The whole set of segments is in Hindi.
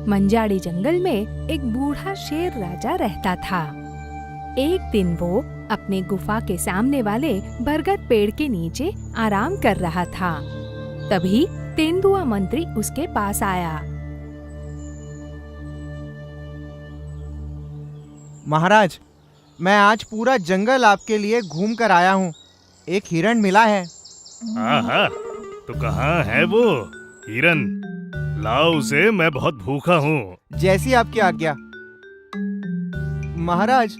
मंजाड़ी जंगल में एक बूढ़ा शेर राजा रहता था। एक दिन वो अपने गुफा के सामने वाले बरगद पेड़ के नीचे आराम कर रहा था। तभी तेंदुआ मंत्री उसके पास आया। महाराज, मैं आज पूरा जंगल आपके लिए घूम कर आया हूँ। एक हिरण मिला है। आहा, तो कहाँ है वो हिरन? लाओ उसे, मैं बहुत भूखा हूँ। जैसी आपकी आज्ञा। महाराज,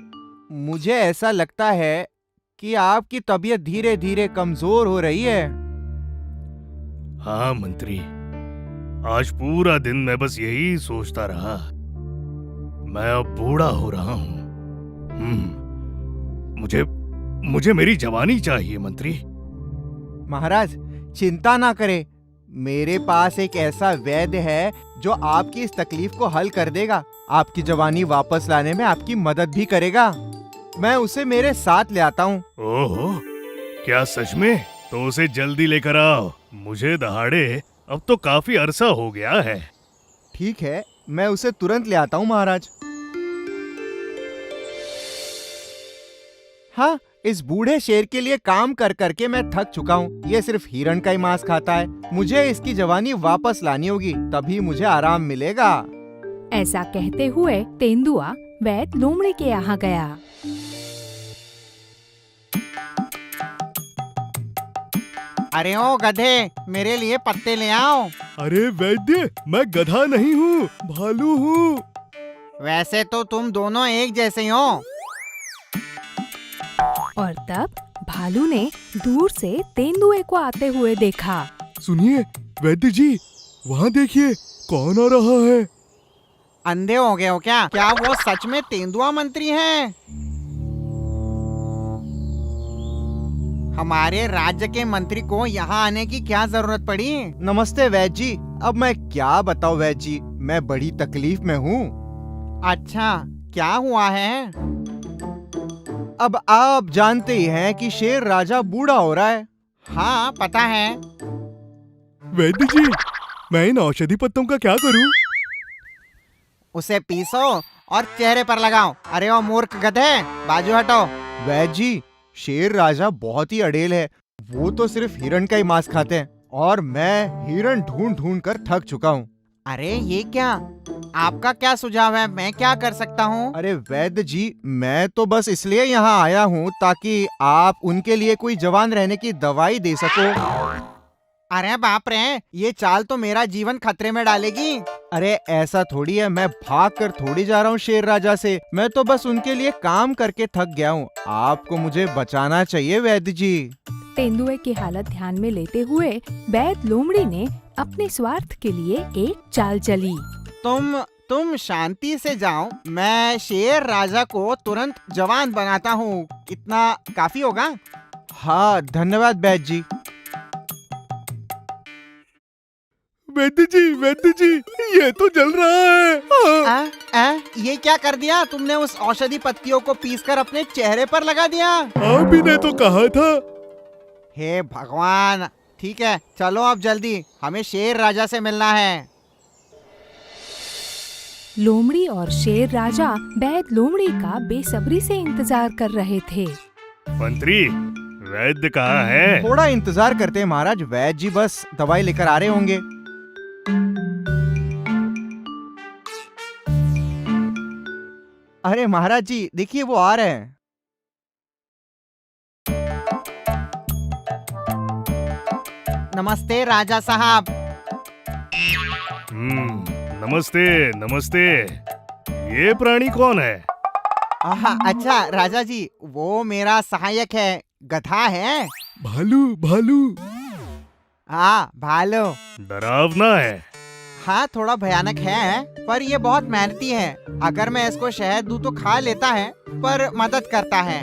मुझे ऐसा लगता है कि आपकी तबीयत धीरे धीरे कमजोर हो रही है। हाँ मंत्री, आज पूरा दिन मैं बस यही सोचता रहा। मैं अब बूढ़ा हो रहा हूँ। मुझे मेरी जवानी चाहिए मंत्री। महाराज, चिंता ना करें। मेरे पास एक ऐसा वैद्य है जो आपकी इस तकलीफ को हल कर देगा। आपकी जवानी वापस लाने में आपकी मदद भी करेगा। मैं उसे मेरे साथ ले आता हूँ। ओहो, क्या सच में? तो उसे जल्दी लेकर आओ। मुझे दहाड़े अब तो काफी अरसा हो गया है। ठीक है, मैं उसे तुरंत ले आता हूँ महाराज। हाँ, इस बूढ़े शेर के लिए काम कर करके मैं थक चुका हूँ। ये सिर्फ हिरण का ही मांस खाता है। मुझे इसकी जवानी वापस लानी होगी, तभी मुझे आराम मिलेगा। ऐसा कहते हुए तेंदुआ वैद्य लोमड़ी के यहाँ गया। अरे ओ गधे, मेरे लिए पत्ते ले आओ। अरे वैद्य, मैं गधा नहीं हूँ, भालू हूँ। वैसे तो तुम दोनों एक जैसे ही हो। और तब भालू ने दूर से तेंदुए को आते हुए देखा। सुनिए वैद्य जी, वहाँ देखिए, कौन आ रहा है? अंधे हो गए हो क्या? क्या वो सच में तेंदुआ मंत्री हैं? हमारे राज्य के मंत्री को यहाँ आने की क्या जरूरत पड़ी? नमस्ते वैद्य जी। अब मैं क्या बताऊं वैद्य जी, मैं बड़ी तकलीफ में हूँ। अच्छा, क्या हुआ है? अब आप जानते ही हैं कि शेर राजा बूढ़ा हो रहा है। हाँ, पता है। वैद्य जी, मैं इन औषधि पत्तों का क्या करूँ? उसे पीसो और चेहरे पर लगाओ। अरे ओ मूर्ख गधे, बाजू हटो। वैद्य जी, शेर राजा बहुत ही अड़ेल है। वो तो सिर्फ हिरण का ही मांस खाते हैं और मैं हिरण ढूंढ ढूंढ कर थक चुका हूँ। अरे ये क्या? आपका क्या सुझाव है? मैं क्या कर सकता हूँ? अरे वैद्य जी, मैं तो बस इसलिए यहाँ आया हूँ ताकि आप उनके लिए कोई जवान रहने की दवाई दे सको। अरे बाप रे, ये चाल तो मेरा जीवन खतरे में डालेगी। अरे ऐसा थोड़ी है, मैं भाग कर थोड़ी जा रहा हूँ शेर राजा से। मैं तो बस उनके लिए काम करके थक गया हूँ। आपको मुझे बचाना चाहिए वैद्य जी। तेंदुए की हालत ध्यान में लेते हुए वैद्य लोमड़ी ने अपने स्वार्थ के लिए एक चाल चली। तुम शांति से जाओ। मैं शेर राजा को तुरंत जवान बनाता हूँ। इतना काफी होगा? हाँ, धन्यवाद वैद्य जी। वैद्य जी, ये तो जल रहा है। ये क्या कर दिया तुमने? उस औषधि पत्तियों को पीसकर अपने चेहरे पर लगा दिया। आप ही ने तो कहा था। हे भगवान, ठीक है, चलो अब जल्दी, हमें शेर राजा से मिलना है। लोमड़ी और शेर राजा वैद्य लोमड़ी का बेसब्री से इंतजार कर रहे थे। मंत्री, वैद्य कहाँ है? थोड़ा इंतजार करते हैं महाराज, वैद्य जी बस दवाई लेकर आ रहे होंगे। अरे महाराज जी, देखिए वो आ रहे हैं। नमस्ते राजा साहब। नमस्ते नमस्ते। ये प्राणी कौन है? अच्छा राजा जी, वो मेरा सहायक है, गधा है। भालू। हाँ, भालू। डरावना है। हाँ, थोड़ा भयानक है, पर ये बहुत मेहनती है। अगर मैं इसको शहद दूं तो खा लेता है, पर मदद करता है।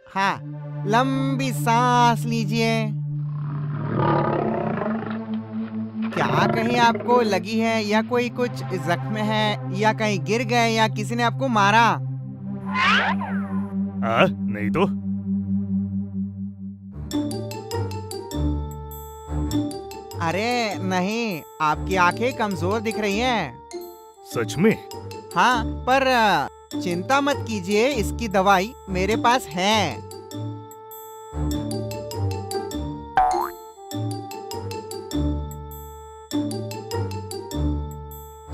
हाँ, लंबी सांस लीजिए। क्या कहीं आपको लगी है या कोई कुछ जख्म है या कहीं गिर गए या किसी ने आपको मारा? नहीं तो। अरे नहीं, आपकी आंखें कमजोर दिख रही हैं। सच में? हाँ, पर चिंता मत कीजिए, इसकी दवाई मेरे पास है।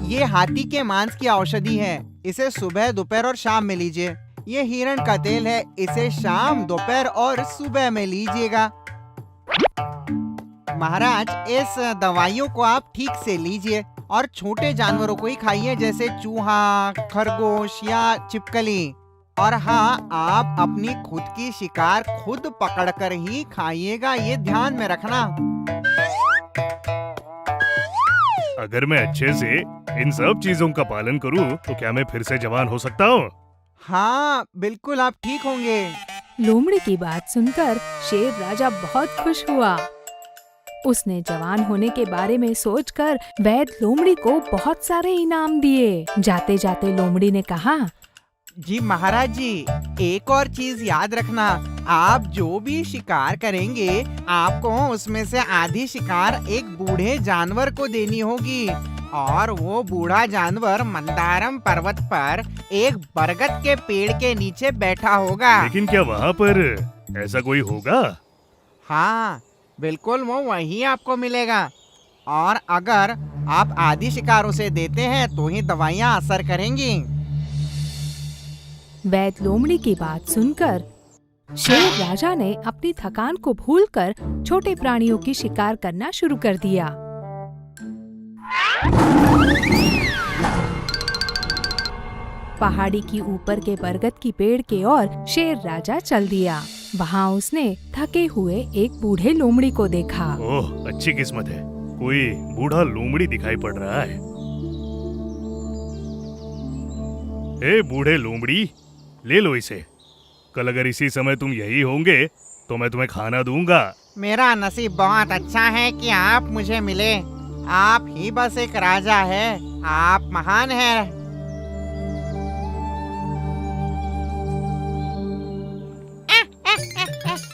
ये हाथी के मांस की औषधि है। इसे सुबह, दोपहर और शाम में लीजिए। ये हिरण का तेल है। इसे शाम, दोपहर और सुबह में लीजिएगा। महाराज, इस दवाइयों को आप ठीक से लीजिए और छोटे जानवरों को ही खाइए, जैसे चूहा, खरगोश या छिपकली। और हाँ, आप अपनी खुद की शिकार खुद पकड़कर ही खाइएगा, ये ध्यान में रखना। अगर मैं अच्छे से इन सब चीजों का पालन करूं, तो क्या मैं फिर से जवान हो सकता हूँ? हाँ, बिल्कुल आप ठीक होंगे। लोमड़ी की बात सुनकर शेर राजा बहुत खुश हुआ। उसने जवान होने के बारे में सोचकर वैद्य लोमड़ी को बहुत सारे इनाम दिए। जाते जाते लोमड़ी ने कहा, जी महाराज जी, एक और चीज याद रखना, आप जो भी शिकार करेंगे, आपको उसमें से आधी शिकार एक बूढ़े जानवर को देनी होगी। और वो बूढ़ा जानवर मंदारम पर्वत पर एक बरगद के पेड़ के नीचे बैठा होगा। लेकिन क्या वहाँ पर ऐसा कोई होगा? हाँ, बिल्कुल, वो वही आपको मिलेगा। और अगर आप आधी शिकार उसे देते हैं तो ही दवाइयाँ असर करेंगी। वैद्य लोमड़ी की बात सुनकर शेर राजा ने अपनी थकान को भूलकर छोटे प्राणियों की शिकार करना शुरू कर दिया। पहाड़ी की ऊपर के बरगद की पेड़ के ओर शेर राजा चल दिया। वहाँ उसने थके हुए एक बूढ़े लोमड़ी को देखा। ओह, अच्छी किस्मत है, कोई बूढ़ा लोमड़ी दिखाई पड़ रहा है। ए बूढ़े लोमड़ी, ले लो इसे। कल अगर इसी समय तुम यही होंगे तो मैं तुम्हें खाना दूंगा। मेरा नसीब बहुत अच्छा है कि आप मुझे मिले। आप ही बस एक राजा है, आप महान हैं।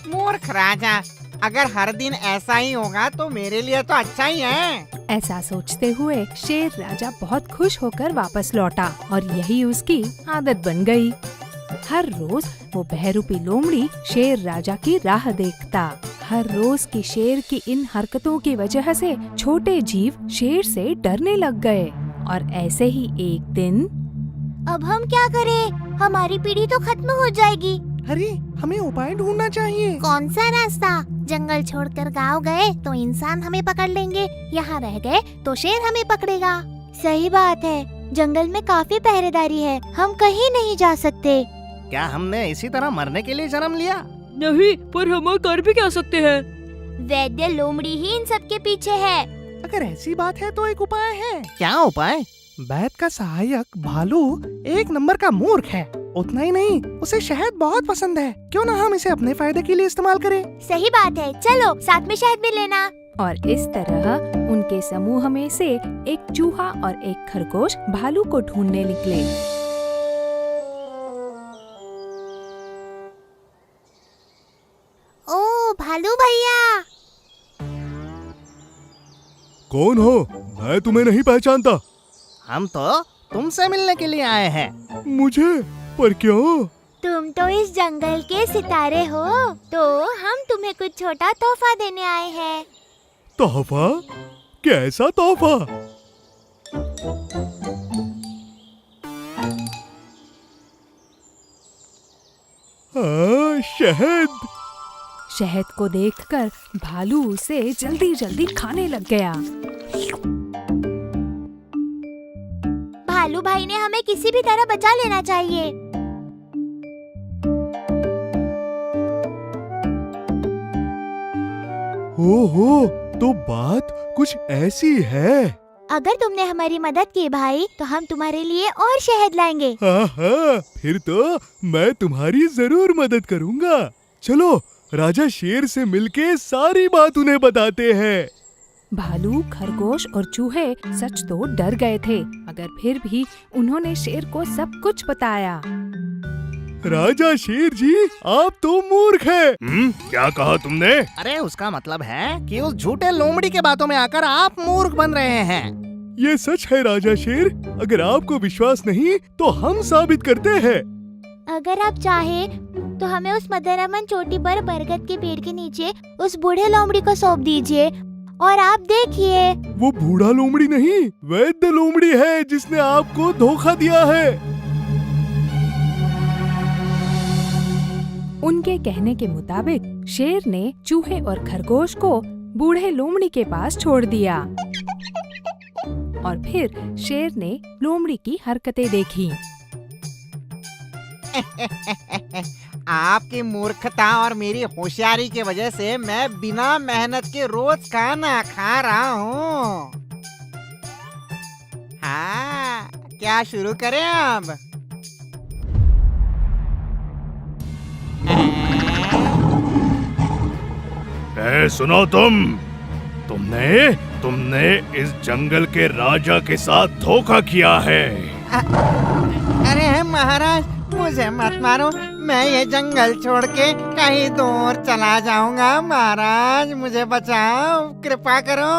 मूर्ख राजा, अगर हर दिन ऐसा ही होगा तो मेरे लिए तो अच्छा ही है। ऐसा सोचते हुए शेर राजा बहुत खुश होकर वापस लौटा और यही उसकी आदत बन गई। हर रोज वो बहरूपी लोमड़ी शेर राजा की राह देखता। हर रोज की शेर की इन हरकतों की वजह से छोटे जीव शेर से डरने लग गए। और ऐसे ही एक दिन, अब हम क्या करें? हमारी पीढ़ी तो खत्म हो जाएगी। अरे, हमें उपाय ढूंढना चाहिए। कौन सा रास्ता? जंगल छोड़कर गांव गए तो इंसान हमें पकड़ लेंगे, यहाँ रह गए तो शेर हमें पकड़ेगा। सही बात है, जंगल में काफी पहरेदारी है, हम कहीं नहीं जा सकते। क्या हमने इसी तरह मरने के लिए जन्म लिया? नहीं, पर हम कर भी क्या सकते हैं? वैद्य लोमड़ी ही इन सब के पीछे है। अगर ऐसी बात है तो एक उपाय है। क्या उपाय? वैद्य का सहायक भालू एक नंबर का मूर्ख है। उतना ही नहीं, उसे शहद बहुत पसंद है। क्यों ना हम इसे अपने फायदे के लिए इस्तेमाल करें? सही बात है, चलो साथ में शहद भी लेना। और इस तरह उनके समूह में से एक चूहा और एक खरगोश भालू को ढूंढने निकले। ओ भालू भैया! कौन हो? मैं तुम्हें नहीं पहचानता। हम तो तुमसे मिलने के लिए आए हैं। मुझे? पर क्यों? तुम तो इस जंगल के सितारे हो, तो हम तुम्हें कुछ छोटा तोहफा देने आए हैं। तोहफा? कैसा तोहफा? हाँ, शहद। शहद को देखकर भालू उसे जल्दी जल्दी खाने लग गया। भालू भाई ने हमें किसी भी तरह बचा लेना चाहिए। ओहो, तो बात कुछ ऐसी है। अगर तुमने हमारी मदद की भाई, तो हम तुम्हारे लिए और शहद लाएंगे। हाँ हाँ, फिर तो मैं तुम्हारी जरूर मदद करूँगा। चलो राजा शेर से मिलके सारी बात उन्हें बताते हैं। भालू, खरगोश और चूहे सच तो डर गए थे, मगर फिर भी उन्होंने शेर को सब कुछ बताया। राजा शेर जी, आप तो मूर्ख हैं। क्या कहा तुमने? अरे, उसका मतलब है कि उस झूठे लोमड़ी के बातों में आकर आप मूर्ख बन रहे हैं। ये सच है राजा शेर। अगर आपको विश्वास नहीं तो हम साबित करते हैं। अगर आप चाहे तो हमें उस मदनमन चोटी पर बरगद के पेड़ के नीचे उस बूढ़े लोमड़ी को सौंप दीजिए और आप देखिए। वो बूढ़ा लोमड़ी नहीं, वैद्य लोमड़ी है जिसने आपको धोखा दिया है। उनके कहने के मुताबिक शेर ने चूहे और खरगोश को बूढ़े लोमड़ी के पास छोड़ दिया और फिर शेर ने लोमड़ी की हरकतें देखी। आपकी मूर्खता और मेरी होशियारी की वजह से मैं बिना मेहनत के रोज खाना खा रहा हूँ। हाँ, क्या शुरू करें अब? सुनो तुमने इस जंगल के राजा के साथ धोखा किया है। अरे महाराज, मुझे मत मारो। मैं ये जंगल छोड़ के कहीं दूर चला जाऊंगा। महाराज, मुझे बचाओ, कृपा करो।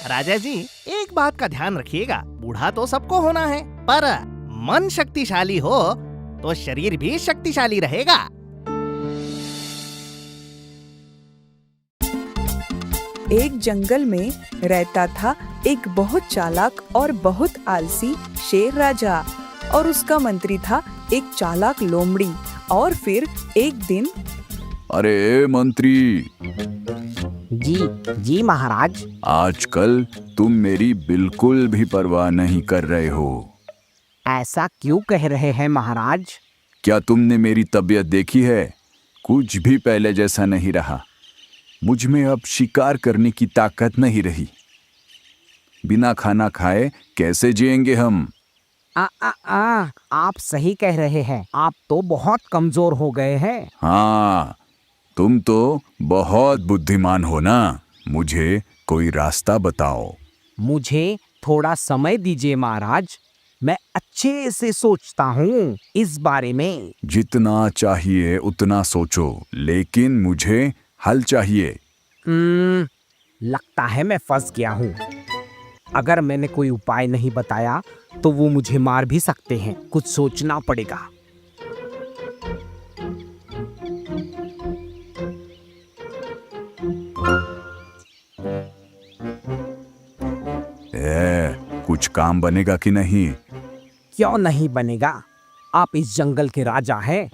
राजा जी, एक बात का ध्यान रखिएगा, बूढ़ा तो सबको होना है, पर मन शक्तिशाली हो तो शरीर भी शक्तिशाली रहेगा। एक जंगल में रहता था एक बहुत चालाक और बहुत आलसी शेर राजा, और उसका मंत्री था एक चालाक लोमड़ी। और फिर एक दिन, अरे मंत्री जी महाराज। आजकल तुम मेरी बिल्कुल भी परवाह नहीं कर रहे हो। ऐसा क्यों कह रहे हैं महाराज? क्या तुमने मेरी तबीयत देखी है? कुछ भी पहले जैसा नहीं रहा। मुझ में अब शिकार करने की ताकत नहीं रही। बिना खाना खाए कैसे जिएंगे हम? आप सही कह रहे हैं। आप तो बहुत कमजोर हो गए हैं। हाँ, तुम तो बहुत बुद्धिमान हो ना। मुझे कोई रास्ता बताओ। मुझे थोड़ा समय दीजिए महाराज, मैं अच्छे से सोचता हूँ इस बारे में। जितना चाहिए उतना सोचो, लेकिन मुझे हल चाहिए। लगता है मैं फंस गया हूँ। अगर मैंने कोई उपाय नहीं बताया तो वो मुझे मार भी सकते हैं। कुछ सोचना पड़ेगा। कुछ काम बनेगा कि नहीं? क्यों नहीं बनेगा? आप इस जंगल के राजा हैं।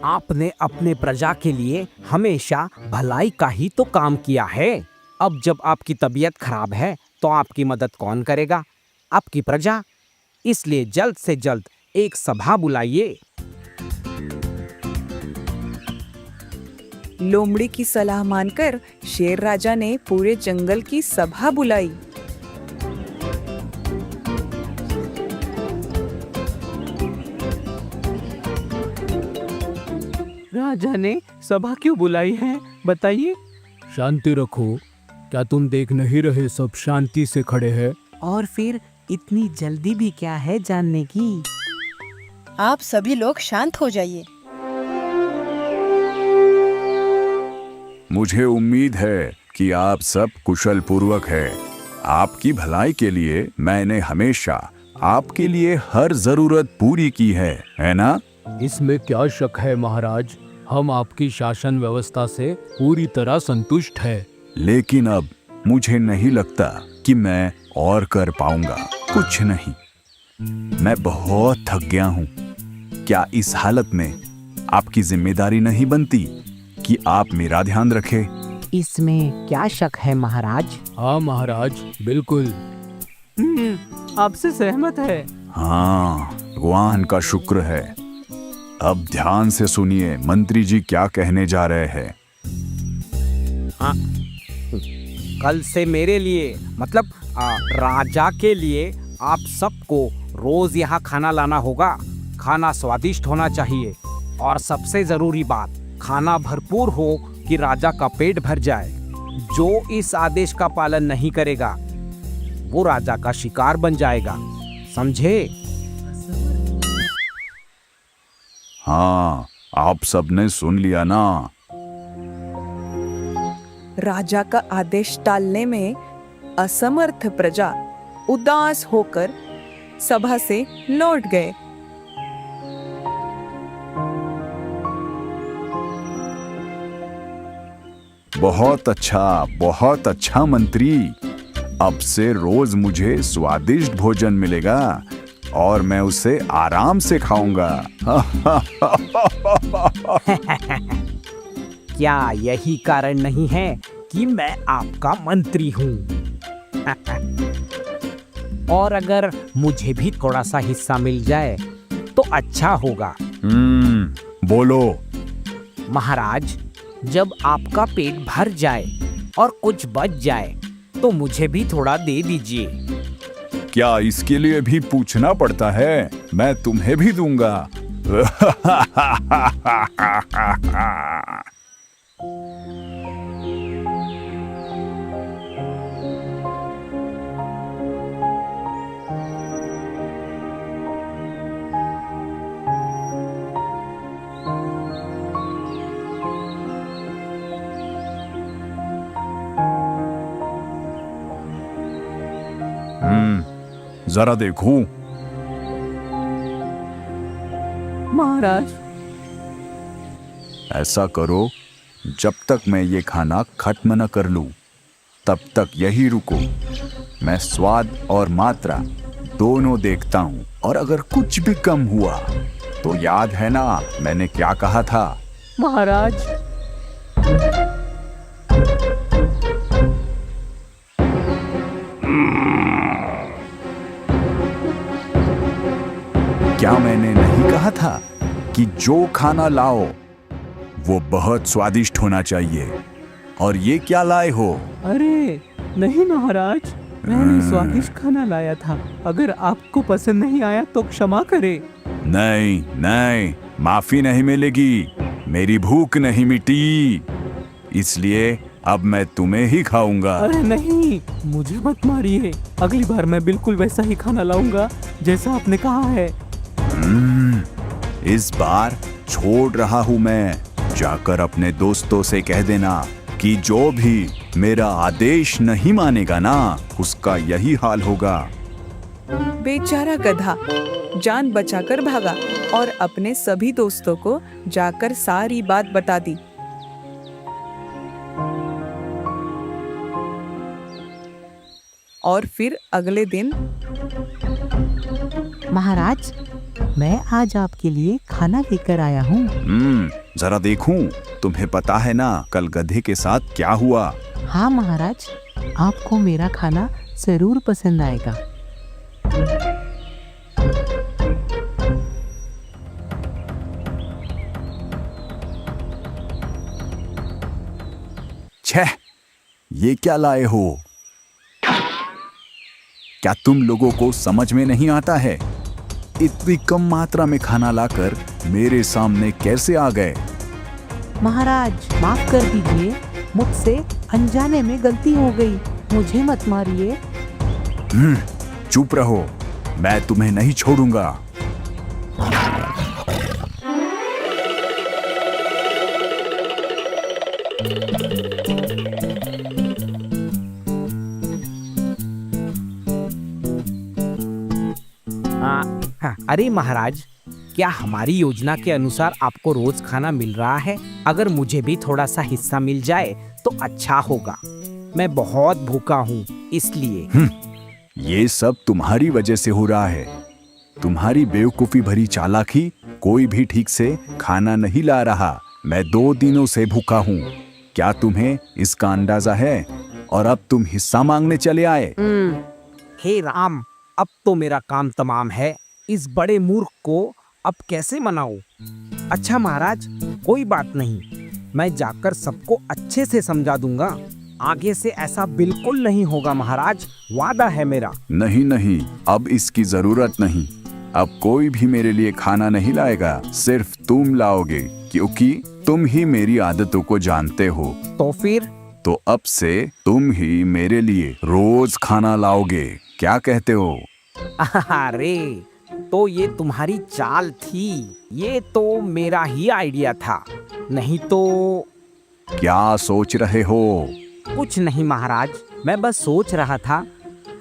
आपने अपने प्रजा के लिए हमेशा भलाई का ही तो काम किया है। अब जब आपकी तबीयत खराब है तो आपकी मदद कौन करेगा? आपकी प्रजा। इसलिए जल्द से जल्द एक सभा बुलाइए। लोमड़ी की सलाह मानकर शेर राजा ने पूरे जंगल की सभा बुलाई। राजा ने सभा क्यों बुलाई है, बताइए। शांति रखो। क्या तुम देख नहीं रहे सब शांति से खड़े हैं? और फिर इतनी जल्दी भी क्या है जानने की? आप सभी लोग शांत हो जाइए। मुझे उम्मीद है कि आप सब कुशल पूर्वक है। आपकी भलाई के लिए मैंने हमेशा आपके लिए हर जरूरत पूरी की है ना? इसमें क्या शक है महाराज, हम आपकी शासन व्यवस्था से पूरी तरह संतुष्ट है। लेकिन अब मुझे नहीं लगता कि मैं और कर पाऊंगा। कुछ नहीं, मैं बहुत थक गया हूँ। क्या इस हालत में आपकी जिम्मेदारी नहीं बनती कि आप मेरा ध्यान रखें? इसमें क्या शक है महाराज? हाँ महाराज, बिल्कुल। आपसे सहमत है। हाँ, भगवान का शुक्र है। अब ध्यान से सुनिए, मंत्री जी क्या कहने जा रहे हैं। कल से मेरे लिए, मतलब राजा के लिए, आप सबको रोज यहाँ खाना लाना होगा। खाना स्वादिष्ट होना चाहिए और सबसे जरूरी बात, खाना भरपूर हो कि राजा का पेट भर जाए। जो इस आदेश का पालन नहीं करेगा वो राजा का शिकार बन जाएगा, समझे? हाँ, आप सबने सुन लिया ना। राजा का आदेश टालने में असमर्थ प्रजा उदास होकर सभा से लौट गए। बहुत अच्छा मंत्री। अब से रोज मुझे स्वादिष्ट भोजन मिलेगा और मैं उसे आराम से खाऊंगा। क्या यही कारण नहीं है कि मैं आपका मंत्री हूँ? और अगर मुझे भी थोड़ा सा हिस्सा मिल जाए तो अच्छा होगा। बोलो। महाराज, जब आपका पेट भर जाए और कुछ बच जाए तो मुझे भी थोड़ा दे दीजिए। क्या इसके लिए भी पूछना पड़ता है? मैं तुम्हें भी दूंगा। जरा देखूं। महाराज, ऐसा करो, जब तक मैं ये खाना खत्म न कर लूं, तब तक यही रुको। मैं स्वाद और मात्रा दोनों देखता हूं, और अगर कुछ भी कम हुआ तो याद है ना मैंने क्या कहा था? महाराज, क्या मैंने नहीं कहा था कि जो खाना लाओ वो बहुत स्वादिष्ट होना चाहिए? और ये क्या लाए हो? अरे नहीं महाराज, मैंने स्वादिष्ट खाना लाया था। अगर आपको पसंद नहीं आया तो क्षमा करें। नहीं नहीं, माफी नहीं मिलेगी। मेरी भूख नहीं मिटी, इसलिए अब मैं तुम्हें ही खाऊंगा। अरे नहीं, मुझे मत मारिए। अगली बार मैं बिल्कुल वैसा ही खाना लाऊंगा जैसा आपने कहा है। इस बार छोड़ रहा हूं मैं। जाकर अपने दोस्तों से कह देना कि जो भी मेरा आदेश नहीं मानेगा ना, उसका यही हाल होगा। बेचारा गधा जान बचाकर भागा और अपने सभी दोस्तों को जाकर सारी बात बता दी। और फिर अगले दिन, महाराज, मैं आज आपके लिए खाना लेकर आया हूँ। जरा देखूं। तुम्हें पता है ना कल गधे के साथ क्या हुआ? हाँ महाराज, आपको मेरा खाना जरूर पसंद आएगा। छह, ये क्या लाए हो? क्या तुम लोगों को समझ में नहीं आता है? इतनी कम मात्रा में खाना लाकर मेरे सामने कैसे आ गए? महाराज, माफ कर दीजिए, मुझसे अनजाने में गलती हो गई। मुझे मत मारिए। चुप रहो, मैं तुम्हें नहीं छोड़ूंगा। अरे महाराज, क्या हमारी योजना के अनुसार आपको रोज खाना मिल रहा है? अगर मुझे भी थोड़ा सा हिस्सा मिल जाए तो अच्छा होगा। मैं बहुत भूखा हूँ, इसलिए। ये सब तुम्हारी वजह से हो रहा है। तुम्हारी बेवकूफी भरी चालाकी, कोई भी ठीक से खाना नहीं ला रहा। मैं 2 दिनों से भूखा हूँ। क्या तुम्हें इसका अंदाजा है? और अब तुम हिस्सा मांगने चले आए। हे राम, अब तो मेरा काम तमाम है। इस बड़े मूर्ख को अब कैसे मनाऊं? अच्छा महाराज, कोई बात नहीं, मैं जाकर सबको अच्छे से समझा दूंगा। आगे से ऐसा बिल्कुल नहीं होगा महाराज, वादा है मेरा। नहीं नहीं, अब इसकी जरूरत नहीं। अब कोई भी मेरे लिए खाना नहीं लाएगा, सिर्फ तुम लाओगे, क्योंकि तुम ही मेरी आदतों को जानते हो। तो फिर? तो अब से तुम ही मेरे लिए रोज खाना लाओगे। क्या कहते हो? अरे, तो ये तुम्हारी चाल थी। ये तो मेरा ही आइडिया था, नहीं तो। क्या सोच रहे हो? कुछ नहीं महाराज, मैं बस सोच रहा था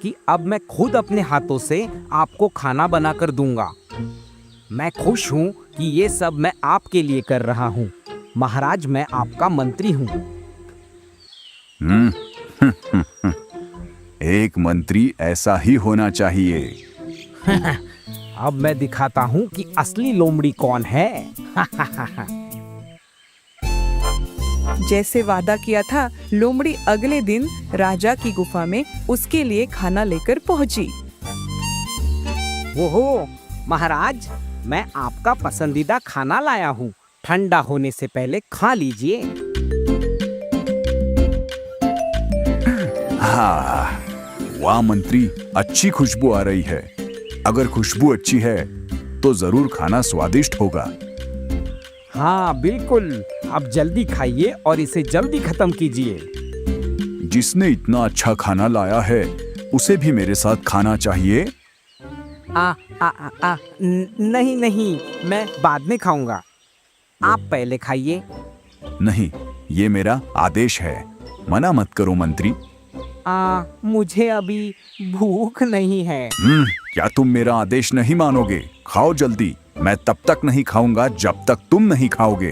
कि अब मैं खुद अपने हाथों से आपको खाना बनाकर दूंगा। मैं खुश हूँ कि ये सब मैं आपके लिए कर रहा हूँ। महाराज, मैं आपका मंत्री हूँ। एक मंत्री ऐसा ही होना चाहिए। अब मैं दिखाता हूँ कि असली लोमड़ी कौन है। जैसे वादा किया था, लोमड़ी अगले दिन राजा की गुफा में उसके लिए खाना लेकर पहुंची। ओहो महाराज, मैं आपका पसंदीदा खाना लाया हूँ। ठंडा होने से पहले खा लीजिए। हाँ, वाह मंत्री, अच्छी खुशबू आ रही है। अगर खुशबू अच्छी है तो जरूर खाना स्वादिष्ट होगा। हाँ बिल्कुल, अब जल्दी खाइए और इसे जल्दी खत्म कीजिए। जिसने इतना अच्छा खाना लाया है उसे भी मेरे साथ खाना चाहिए। नहीं नहीं, मैं बाद में खाऊंगा। आप पहले खाइए। नहीं, ये मेरा आदेश है। मना मत करो मंत्री। मुझे अभी भूख नहीं है। क्या तुम मेरा आदेश नहीं मानोगे? खाओ जल्दी। मैं तब तक नहीं खाऊंगा जब तक तुम नहीं खाओगे।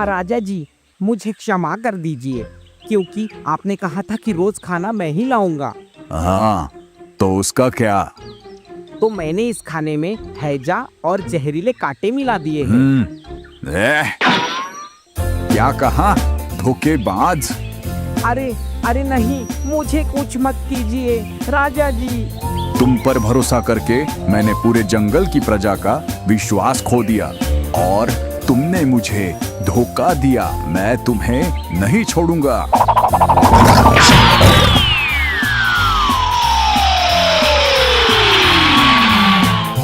राजा जी, मुझे क्षमा कर दीजिए, क्योंकि आपने कहा था कि रोज खाना मैं ही लाऊंगा। हाँ, तो उसका क्या? तो मैंने इस खाने में हैजा और जहरीले कांटे मिला दिए हैं। क्या कहा? धोखेबाज! अरे नहीं, मुझे कुछ मत कीजिए राजा जी। तुम पर भरोसा करके मैंने पूरे जंगल की प्रजा का विश्वास खो दिया और तुमने मुझे धोखा दिया। मैं तुम्हें नहीं छोड़ूंगा।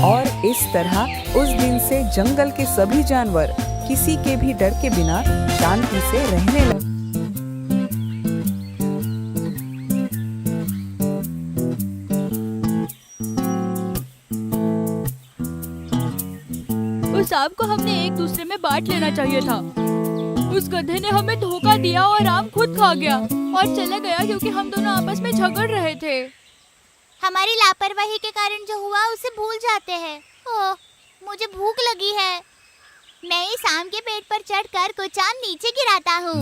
और इस तरह उस दिन से जंगल के सभी जानवर किसी के भी डर के बिना शांति से रहने लगे। उस आम को हमने एक दूसरे में बांट लेना चाहिए था। उस गधे ने हमें धोखा दिया और आम खुद खा गया और चला गया, क्योंकि हम दोनों आपस में झगड़ रहे थे। हमारी लापरवाही के कारण जो हुआ उसे भूल जाते हैं। ओह, मुझे भूख लगी है। मैं इस आम के पेड़ पर चढ़कर कुछ आम नीचे गिराता हूँ।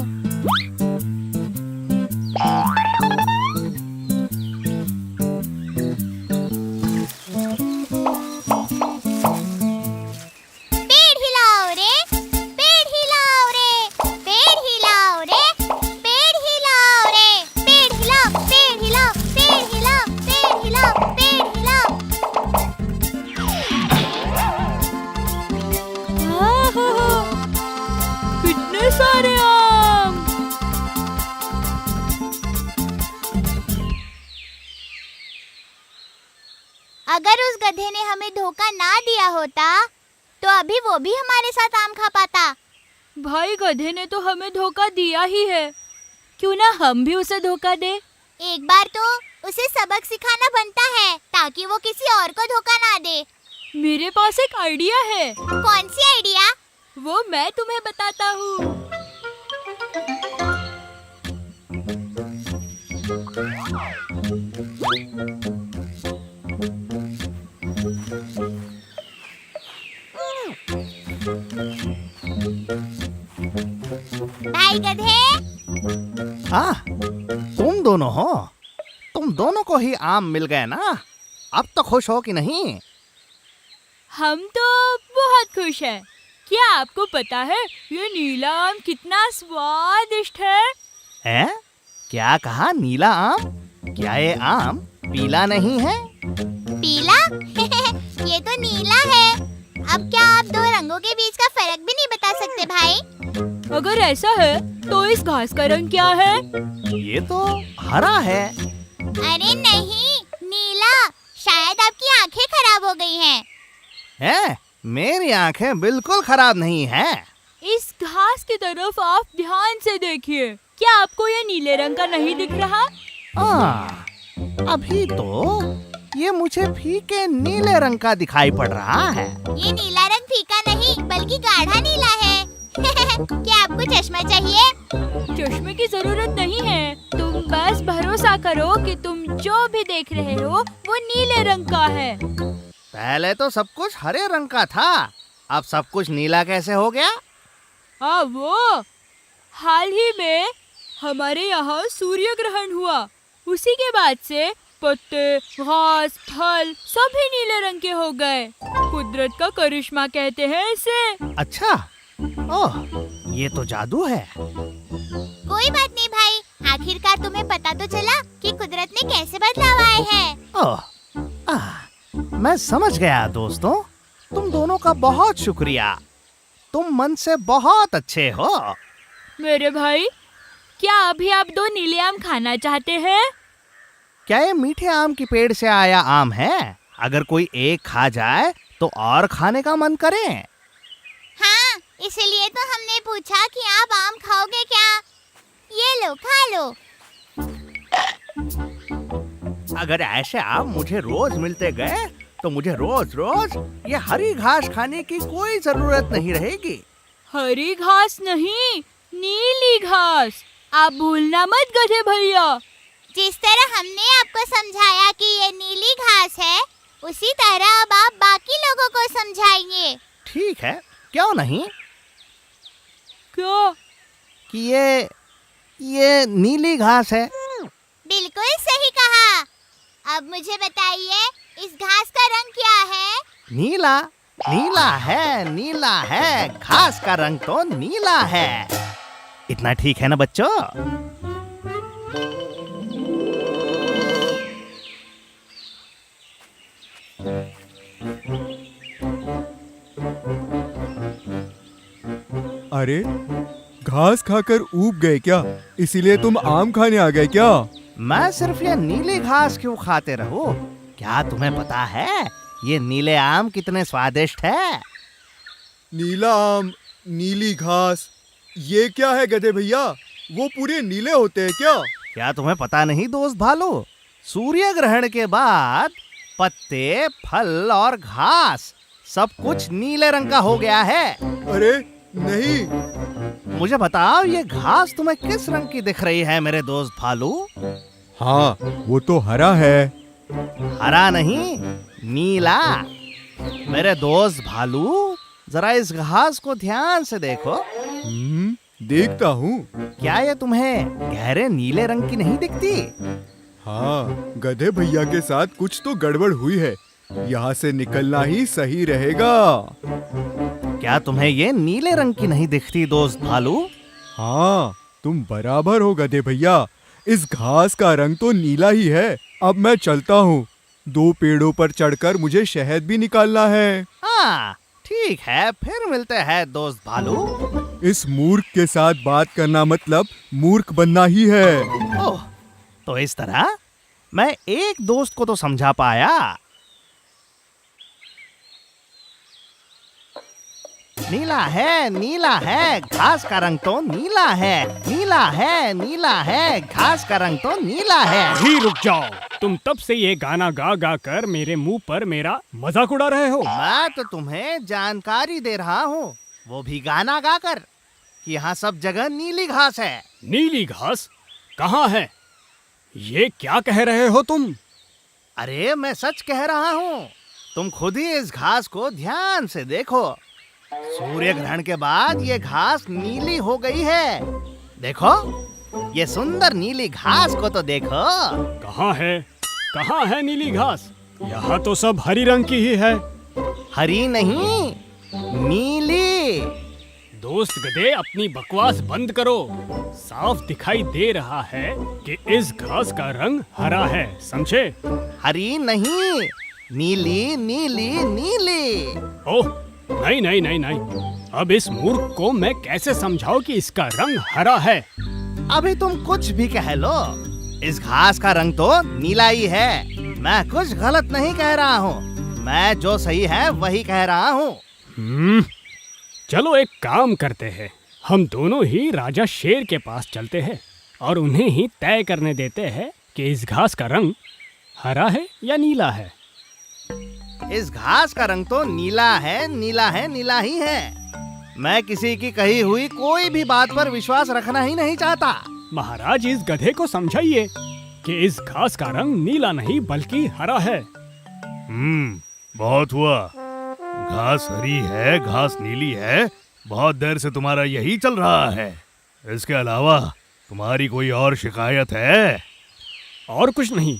पेड़ हिलाओ रे, पेड़ हिलाओ रे, पेड़ हिलाओ रे, पेड़ हिलाओ रे, पेड़ हिलाओ, पेड़ हिलाओ, पेड़ हिलाओ, पेड़ हिलाओ, पेड़ हिलाओ। कितने सारे आम! अगर उस गधे ने हमें धोखा ना दिया होता तो अभी वो भी हमारे साथ आम खा पाता। भाई, गधे ने तो हमें धोखा दिया ही है, क्यों ना हम भी उसे धोखा दे। एक बार तो उसे सबक सिखाना बनता है ताकि वो किसी और को धोखा ना दे। मेरे पास एक आइडिया है। कौन सी आइडिया? वो मैं तुम्हें बताता हूँ। भाई गधे, तुम दोनों हो? तुम दोनों को ही आम मिल गए ना? अब तो खुश हो कि नहीं? हम तो बहुत खुश हैं। क्या आपको पता है ये नीला आम कितना स्वादिष्ट है? हैं? क्या कहा? नीला आम? क्या ये आम पीला नहीं है? पीला? ये तो नीला है। अब क्या आप दो रंगों के बीच का फर्क भी नहीं बता सकते भाई? अगर ऐसा है तो इस घास का रंग क्या है? ये तो हरा है। अरे नहीं, नीला। शायद आपकी आंखें खराब हो गई हैं। हैं? मेरी आंखें बिल्कुल खराब नहीं है। इस घास की तरफ आप ध्यान से देखिए। क्या आपको ये नीले रंग का नहीं दिख रहा? अभी तो ये मुझे फीके नीले रंग का दिखाई पड़ रहा है। ये नीला रंग फीका नहीं बल्कि गाढ़ा नीला है। क्या आपको चश्मा चाहिए? चश्मे की जरूरत नहीं है, तुम बस भरोसा करो कि तुम जो भी देख रहे हो वो नीले रंग का है। पहले तो सब कुछ हरे रंग का था, अब सब कुछ नीला कैसे हो गया? हाँ, वो हाल ही में हमारे यहाँ सूर्य ग्रहण हुआ, उसी के बाद से पत्ते, घास, फल सभी नीले रंग के हो गए। कुदरत का करिश्मा कहते हैं इसे। अच्छा, ओह, ये तो जादू है। कोई बात नहीं भाई, आखिरकार तुम्हें पता तो चला कि कुदरत ने कैसे बदलाव आए हैं। ओह, मैं समझ गया दोस्तों, तुम दोनों का बहुत शुक्रिया, तुम मन से बहुत अच्छे हो। मेरे भाई, क्या अभी आप 2 नीले आम खाना चाहते हैं? क्या ये मीठे आम की पेड़ से आया आम है? अगर कोई एक खा जाए तो और खाने का मन करे। हाँ, इसलिए तो हमने पूछा कि आप आम खाओगे क्या? ये लो, खा लो। अगर ऐसे आम मुझे रोज मिलते गए तो मुझे रोज रोज ये हरी घास खाने की कोई जरूरत नहीं रहेगी। हरी घास नहीं, नीली घास। आप भूलना मत गधे भैया। जिस तरह हमने आपको समझाया कि ये नीली घास है, उसी तरह अब आप बाकी लोगों को समझाइए। ठीक है, क्यों नहीं? क्या? कि ये नीली घास है। बिल्कुल सही कहा। अब मुझे बताइए, इस घास का रंग क्या है? नीला। नीला है, नीला है, घास का रंग तो नीला है। इतना ठीक है ना बच्चों? अरे, घास खाकर ऊब गए क्या? इसीलिए तुम आम खाने आ गए क्या? मैं सिर्फ ये नीली घास क्यों खाते रहूं? क्या तुम्हें पता है ये नीले आम कितने स्वादिष्ट है? नीला आम, नीली घास, ये क्या है गधे भैया? वो पूरे नीले होते हैं क्या? क्या तुम्हें पता नहीं दोस्त भालू? सूर्य ग्रहण के बाद पत्ते, फल और घास सब कुछ नीले रंग का हो गया है। अरे नहीं। मुझे बताओ, ये घास तुम्हें किस रंग की दिख रही है मेरे दोस्त भालू? हाँ, वो तो हरा है। हरा नहीं, नीला। मेरे दोस्त भालू, जरा इस घास को ध्यान से देखो। देखता हूँ। क्या ये तुम्हें गहरे नीले रंग की नहीं दिखती? हाँ, गधे भैया के साथ कुछ तो गड़बड़ हुई है। यहाँ से निकलना ही सही रहेगा। क्या तुम्हें ये नीले रंग की नहीं दिखती दोस्त भालू? हाँ, तुम बराबर हो गधे भैया। इस घास का रंग तो नीला ही है। अब मैं चलता हूँ। 2 पेड़ों पर चढ़कर मुझे शहद भी निकालना है। हाँ, ठीक है, फिर मिलते हैं दोस्त भालू। इस मूर्ख के साथ बात करना मतलब मूर्ख बनना ही है। ओह, तो इस तरह मैं एक दोस्त को तो समझा पाया। नीला है, नीला है, घास का रंग तो नीला है। नीला है, नीला है, घास का रंग तो नीला है। ही रुक जाओ, तुम तब से ये गाना गा गा कर मेरे मुंह पर मेरा मजाक उड़ा रहे हो। मैं तो तुम्हें जानकारी दे रहा हूँ, वो भी गाना गा कर, कि यहाँ सब जगह नीली घास है। नीली घास कहाँ है? ये क्या कह रहे हो तुम? अरे, मैं सच कह रहा हूँ। तुम खुद ही इस घास को ध्यान से देखो। सूर्य ग्रहण के बाद ये घास नीली हो गई है। देखो, ये सुंदर नीली घास को तो देखो। कहाँ है? कहाँ है नीली घास? यहाँ तो सब हरी रंग की ही है। हरी नहीं, नीली। दोस्त गधे, अपनी बकवास बंद करो। साफ दिखाई दे रहा है कि इस घास का रंग हरा है, समझे? हरी नहीं, नीली, नीली, नीली। ओह, नहीं नहीं नहीं नहीं। अब इस मूर्ख को मैं कैसे समझाऊं कि इसका रंग हरा है? अभी तुम कुछ भी कह लो, इस घास का रंग तो नीला ही है। मैं कुछ गलत नहीं कह रहा हूँ, मैं जो सही है वही कह रहा हूँ। चलो एक काम करते हैं, हम दोनों ही राजा शेर के पास चलते हैं और उन्हें ही तय करने देते हैं कि इस घास का रंग हरा है या नीला है। इस घास का रंग तो नीला है, नीला है, नीला ही है। मैं किसी की कही हुई कोई भी बात पर विश्वास रखना ही नहीं चाहता। महाराज इस गधे को समझाइए कि इस घास का रंग नीला नहीं बल्कि हरा है। बहुत हुआ। घास हरी है, घास नीली है, बहुत देर से तुम्हारा यही चल रहा है। इसके अलावा तुम्हारी कोई और शिकायत है? और कुछ नहीं,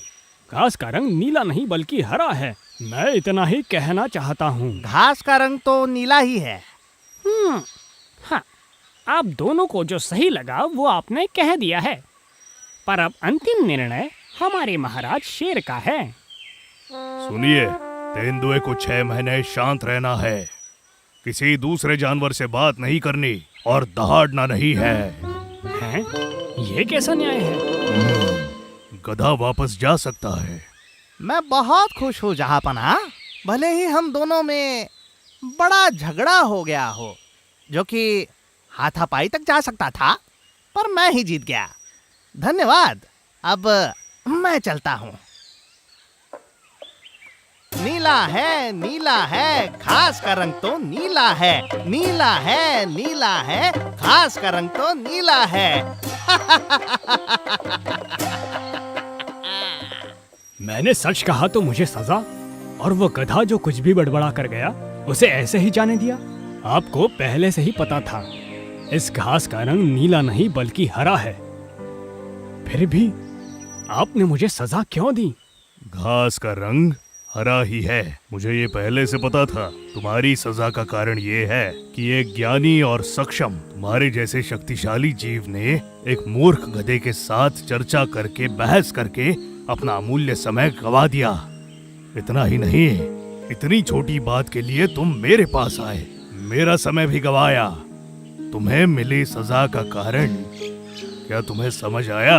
घास का रंग नीला नहीं बल्कि हरा है। मैं इतना ही कहना चाहता हूँ। घास का रंग तो नीला ही है। हाँ, आप दोनों को जो सही लगा वो आपने कह दिया है, पर अब अंतिम निर्णय हमारे महाराज शेर का है। सुनिए, तेंदुए को 6 महीने शांत रहना है, किसी दूसरे जानवर से बात नहीं करनी और दहाड़ना नहीं है। हैं? ये कैसा न्याय है? गधा वापस जा सकता है। मैं बहुत खुश हूँ जहाँपनाह। भले ही हम दोनों में बड़ा झगड़ा हो गया हो, जो कि हाथापाई तक जा सकता था, पर मैं ही जीत गया। धन्यवाद। अब मैं चलता हूँ। नीला है, घास का रंग तो नीला है, नीला है, घास का रंग तो नीला है। मैंने सच कहा तो मुझे सजा, और वो गधा जो कुछ भी बड़बड़ा कर गया उसे ऐसे ही जाने दिया। आपको पहले से ही पता था इस घास का रंग नीला नहीं बल्कि हरा है, फिर भी आपने मुझे सजा क्यों दी? घास का रंग हरा ही है, मुझे ये पहले से पता था। तुम्हारी सजा का कारण ये है कि एक ज्ञानी और सक्षम तुम्हारे जैसे शक्तिशाली जीव ने एक मूर्ख गधे के साथ चर्चा करके, बहस करके अपना अमूल्य समय गवा दिया। इतना ही नहीं, इतनी छोटी बात के लिए तुम मेरे पास आए, मेरा समय भी गवाया। तुम्हें मिली सजा का कारण क्या तुम्हें समझ आया?